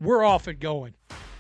we're off and going.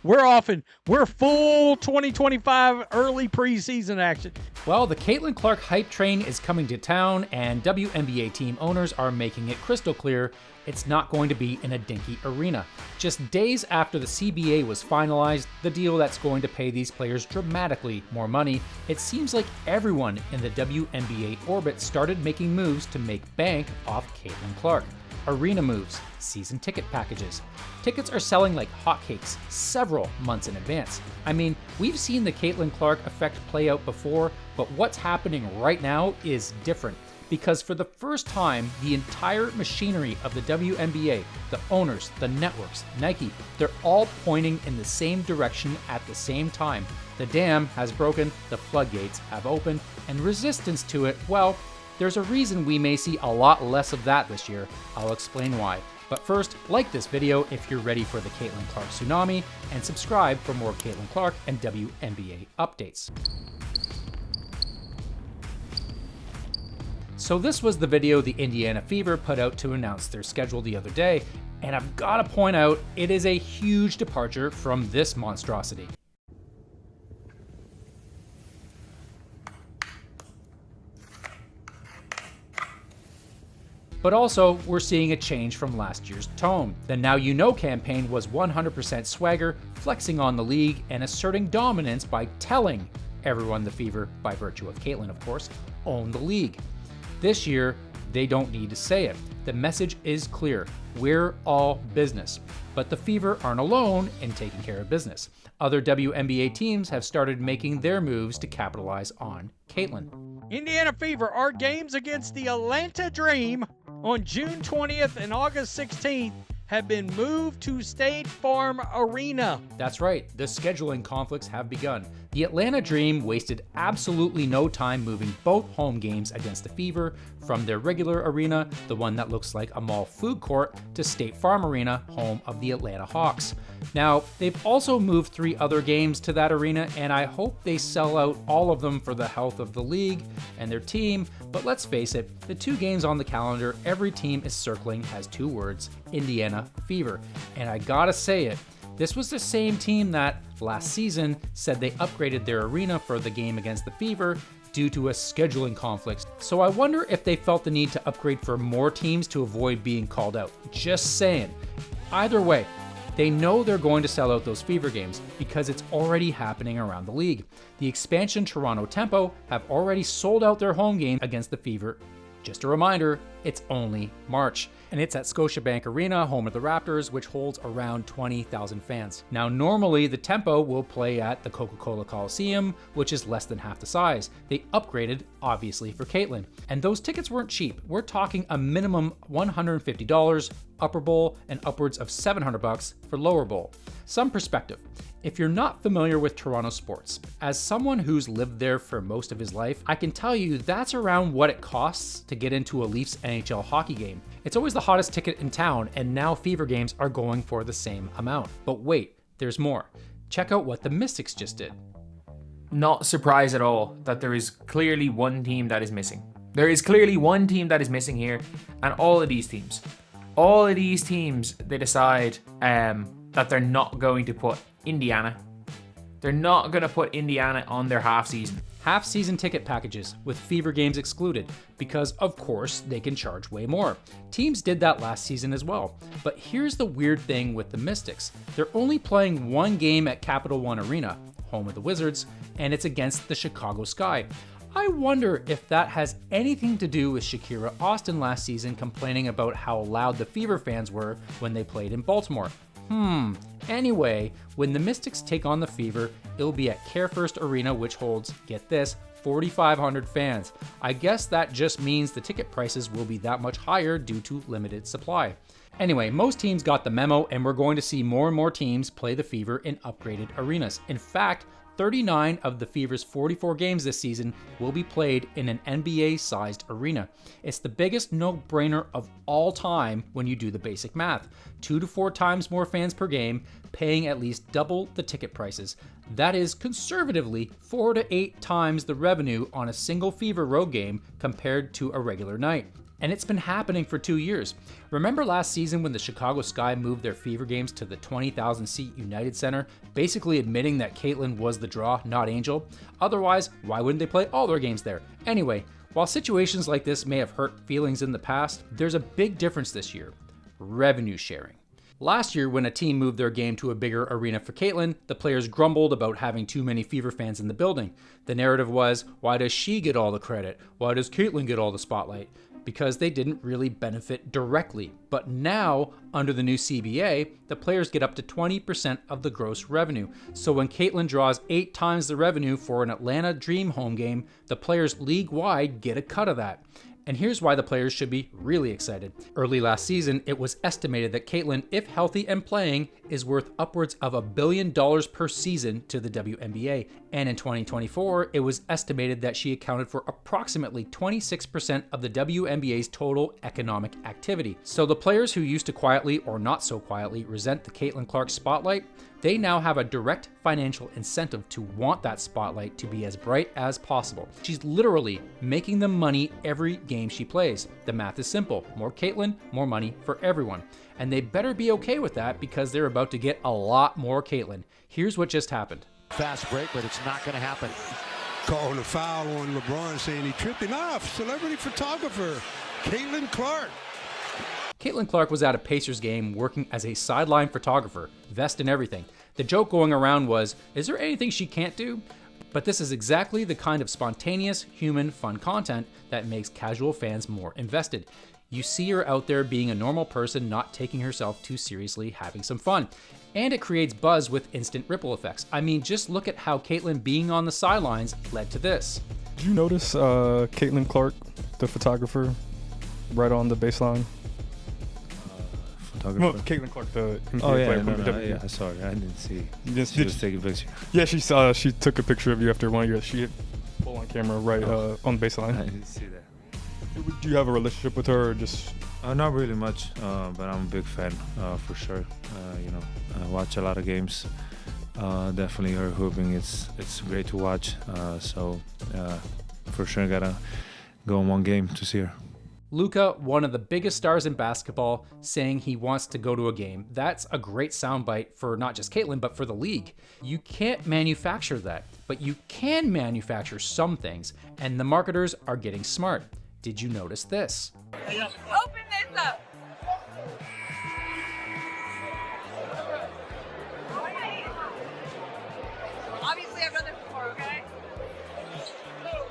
We're full 2025 early preseason action. Well, the Caitlin Clark hype train is coming to town, and WNBA team owners are making it crystal clear it's not going to be in a dinky arena. Just days after the CBA was finalized, the deal that's going to pay these players dramatically more money, it seems like everyone in the WNBA orbit started making moves to make bank off Caitlin Clark. Arena moves, season ticket packages. Tickets are selling like hotcakes several months in advance. I mean, we've seen the Caitlin Clark effect play out before, but what's happening right now is different. Because for the first time, the entire machinery of the WNBA, the owners, the networks, Nike, they're all pointing in the same direction at the same time. The dam has broken, the floodgates have opened, and resistance to it, well, there's a reason we may see a lot less of that this year. I'll explain why. But first, like this video if you're ready for the Caitlin Clark tsunami, and subscribe for more Caitlin Clark and WNBA updates. So this was the video the Indiana Fever put out to announce their schedule the other day, and I've got to point out, it is a huge departure from this monstrosity. But also, we're seeing a change from last year's tone. The Now You Know campaign was 100% swagger, flexing on the league, and asserting dominance by telling everyone the Fever, by virtue of Caitlin of course, own the league. This year, they don't need to say it. The message is clear. We're all business. But the Fever aren't alone in taking care of business. Other WNBA teams have started making their moves to capitalize on Caitlin. Indiana Fever, our games against the Atlanta Dream on June 20th and August 16th have been moved to State Farm Arena. That's right, the scheduling conflicts have begun. The Atlanta Dream wasted absolutely no time moving both home games against the Fever from their regular arena, the one that looks like a mall food court, to State Farm Arena, home of the Atlanta Hawks. Now, they've also moved 3 other games to that arena, and I hope they sell out all of them for the health of the league and their team, but let's face it, the 2 games on the calendar every team is circling has 2 words, Indiana Fever. And I gotta say it, this was the same team that, last season, said they upgraded their arena for the game against the Fever due to a scheduling conflict. So I wonder if they felt the need to upgrade for more teams to avoid being called out. Just saying. Either way, they know they're going to sell out those Fever games because it's already happening around the league. The expansion Toronto Tempo have already sold out their home game against the Fever. Just a reminder, it's only March. And it's at Scotiabank Arena, home of the Raptors, which holds around 20,000 fans. Now, normally the Tempo will play at the Coca-Cola Coliseum, which is less than half the size. They upgraded, obviously, for Caitlin. And those tickets weren't cheap. We're talking a minimum $150, upper bowl, and upwards of $700 for lower bowl. Some perspective. If you're not familiar with Toronto sports, as someone who's lived there for most of his life, I can tell you that's around what it costs to get into a Leafs NHL hockey game. It's always the hottest ticket in town, and now Fever games are going for the same amount. But wait, there's more. Check out what the Mystics just did. Not surprised at all that there is clearly one team that is missing. There is clearly one team that is missing here, and all of these teams, they decide that they're not going to put Indiana. They're not going to put Indiana on their half season. Half-season ticket packages with Fever games excluded because, of course, they can charge way more. Teams did that last season as well. But here's the weird thing with the Mystics. They're only playing 1 game at Capital One Arena, home of the Wizards, and it's against the Chicago Sky. I wonder if that has anything to do with Shakira Austin last season complaining about how loud the Fever fans were when they played in Baltimore. Anyway, when the Mystics take on the Fever, it'll be at CareFirst Arena, which holds, get this, 4,500 fans. I guess that just means the ticket prices will be that much higher due to limited supply. Anyway, most teams got the memo, and we're going to see more and more teams play the Fever in upgraded arenas. In fact, 39 of the Fever's 44 games this season will be played in an NBA-sized arena. It's the biggest no-brainer of all time when you do the basic math. 2 to 4 times more fans per game, paying at least double the ticket prices. That is conservatively 4 to 8 times the revenue on a single Fever road game compared to a regular night. And it's been happening for 2 years. Remember last season when the Chicago Sky moved their Fever games to the 20,000-seat United Center, basically admitting that Caitlin was the draw, not Angel? Otherwise, why wouldn't they play all their games there? Anyway, while situations like this may have hurt feelings in the past, there's a big difference this year: revenue sharing. Last year, when a team moved their game to a bigger arena for Caitlin, the players grumbled about having too many Fever fans in the building. The narrative was, why does she get all the credit? Why does Caitlin get all the spotlight? Because they didn't really benefit directly. But now, under the new CBA, the players get up to 20% of the gross revenue. So when Caitlin draws 8 times the revenue for an Atlanta Dream home game, the players league-wide get a cut of that. And here's why the players should be really excited. Early last season, it was estimated that Caitlin, if healthy and playing, is worth upwards of $1 billion per season to the WNBA. And in 2024, it was estimated that she accounted for approximately 26% of the WNBA's total economic activity. So the players who used to quietly or not so quietly resent the Caitlin Clark spotlight, they now have a direct financial incentive to want that spotlight to be as bright as possible. She's literally making them money every game she plays. The math is simple: more Caitlin, more money for everyone. And they better be okay with that, because they're about to get a lot more Caitlin. Here's what just happened. Fast break, but it's not going to happen. Calling a foul on LeBron, saying he tripped him off. Celebrity photographer, Caitlin Clark. Caitlin Clark was at a Pacers game working as a sideline photographer, vest and everything. The joke going around was, is there anything she can't do? But this is exactly the kind of spontaneous, human, fun content that makes casual fans more invested. You see her out there being a normal person, not taking herself too seriously, having some fun. And it creates buzz with instant ripple effects. I mean, just look at how Caitlin being on the sidelines led to this. Did you notice Caitlin Clark, the photographer, right on the baseline? No, Caitlin Clark, the NBA player. Yeah, sorry, I didn't see. She was taking a picture. Yeah, she took a picture of you after one of your. She hit full on camera right on the baseline. I didn't see that. Do you have a relationship with her, or just? Not really much, but I'm a big fan for sure. I watch a lot of games. Definitely her hooping, it's great to watch. So for sure, gotta go in one game to see her. Luka, one of the biggest stars in basketball, saying he wants to go to a game. That's a great soundbite for not just Caitlin, but for the league. You can't manufacture that, but you can manufacture some things, and the marketers are getting smart. Did you notice this? Open this up. Obviously, I've done this before, okay? No!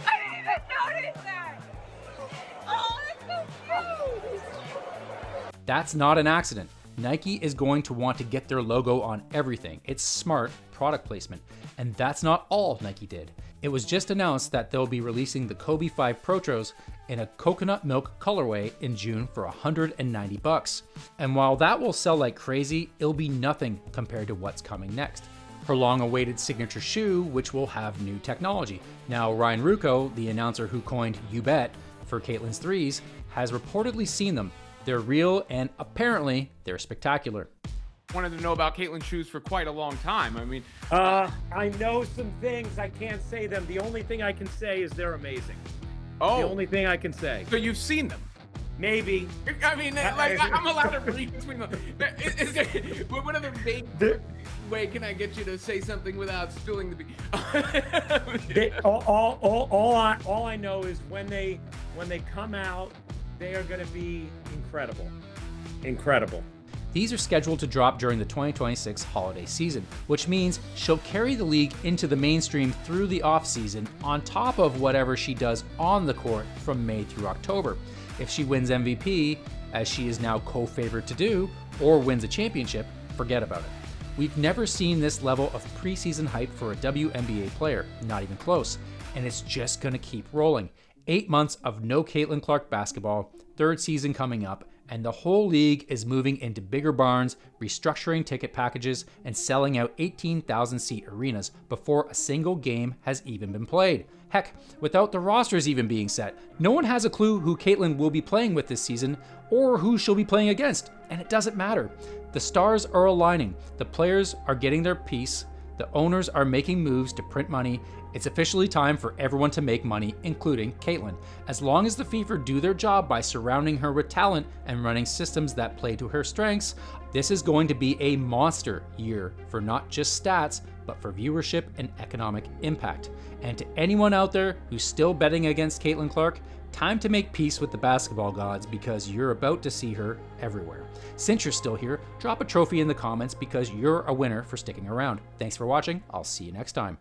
I didn't even notice that! Oh, that's so cute! That's not an accident. Nike is going to want to get their logo on everything. It's smart product placement. And that's not all Nike did. It was just announced that they'll be releasing the Kobe 5 Protros in a coconut milk colorway in June for $190. And while that will sell like crazy, it'll be nothing compared to what's coming next. Her long-awaited signature shoe, which will have new technology. Now, Ryan Ruocco, the announcer who coined "You Bet" for Caitlin's threes, has reportedly seen them. They're real, and apparently, they're spectacular. Wanted to know about Caitlin's shoes for quite a long time. I mean, I know some things. I can't say them. The only thing I can say is they're amazing. Oh, the only thing I can say. So you've seen them? Maybe. I mean, like I'm allowed to read between them. Is there, what other vague way can I get you to say something without spilling the beans? All I know is when they come out, they are going to be incredible. Incredible. These are scheduled to drop during the 2026 holiday season, which means she'll carry the league into the mainstream through the off-season on top of whatever she does on the court from May through October. If she wins MVP, as she is now co-favored to do, or wins a championship, forget about it. We've never seen this level of preseason hype for a WNBA player, not even close, and it's just gonna keep rolling. 8 months of no Caitlin Clark basketball, third season coming up, and the whole league is moving into bigger barns, restructuring ticket packages, and selling out 18,000-seat arenas before a single game has even been played. Heck, without the rosters even being set, no one has a clue who Caitlin will be playing with this season or who she'll be playing against, and it doesn't matter. The stars are aligning, the players are getting their piece, The owners are making moves to print money. It's officially time for everyone to make money, including Caitlin. As long as the FIFA do their job by surrounding her with talent and running systems that play to her strengths, this is going to be a monster year for not just stats, but for viewership and economic impact. And to anyone out there who's still betting against Caitlin Clark, time to make peace with the basketball gods because you're about to see her everywhere. Since you're still here, drop a trophy in the comments because you're a winner for sticking around. Thanks for watching. I'll see you next time.